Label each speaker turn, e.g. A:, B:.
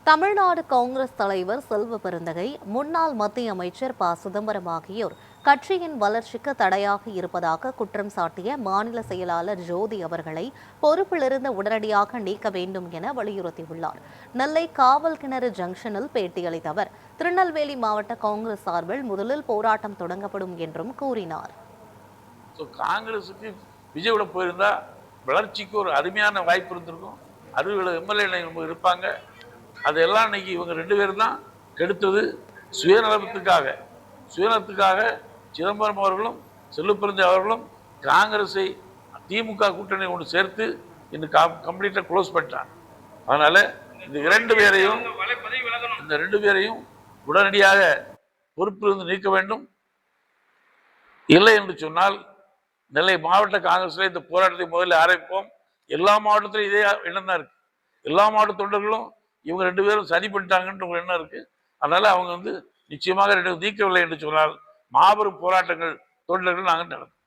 A: தமிழ்நாடு காங்கிரஸ் தலைவர் செல்வ பெருந்தகை, முன்னாள் மத்திய அமைச்சர் ப. சிதம்பரம் ஆகியோர் கட்சியின் வளர்ச்சிக்கு தடையாக இருப்பதாக குற்றம் சாட்டிய மாநில செயலாளர் ஜோதி அவர்களை பொறுப்பிலிருந்து உடனடியாக நீக்க வேண்டும் என வலியுறுத்தியுள்ளார். நெல்லை காவல் கிணறு ஜங்ஷனில் பேட்டியளித்த அவர், திருநெல்வேலி மாவட்ட காங்கிரஸ் சார்பில் முதலில் போராட்டம் தொடங்கப்படும் என்றும் கூறினார்.
B: காங்கிரசுக்கு விஜயோட போயிருந்தா வளர்ச்சிக்கு ஒரு அருமையான வாய்ப்பு இருந்திருக்கும். 60 எம்எல்ஏ இருப்பாங்க. அதெல்லாம் இன்னைக்கு இவங்க 2 பேரும் தான் கெடுத்தது. சுயநலத்துக்காக சிதம்பரம் அவர்களும் செல்வப்பெருந்தகை அவர்களும் காங்கிரஸை திமுக கூட்டணி ஒன்று சேர்த்து இன்னும் கம்ப்ளீட்டாக க்ளோஸ் பண்ணிட்டாங்க. அதனால இந்த 2 பேரையும் உடனடியாக பொறுப்பிலிருந்து நீக்க வேண்டும். இல்லை என்று சொன்னால் நெல்லை மாவட்ட காங்கிரஸில் இந்த போராட்டத்தை முதலில் ஆரம்பிப்போம். எல்லா மாவட்டத்திலும் இதே எண்ணம் தான் இருக்கு. எல்லா மாவட்ட தொண்டர்களும் இவங்க 2 பேரும் சரி பண்ணிட்டாங்கன்ற ஒரு எண்ணம் இருக்கு. அதனால அவங்க நிச்சயமாக நீக்கவில்லை என்று சொன்னால் மாபெரும் போராட்டங்கள் தொண்டர்கள் நாங்கள் நடத்தும்.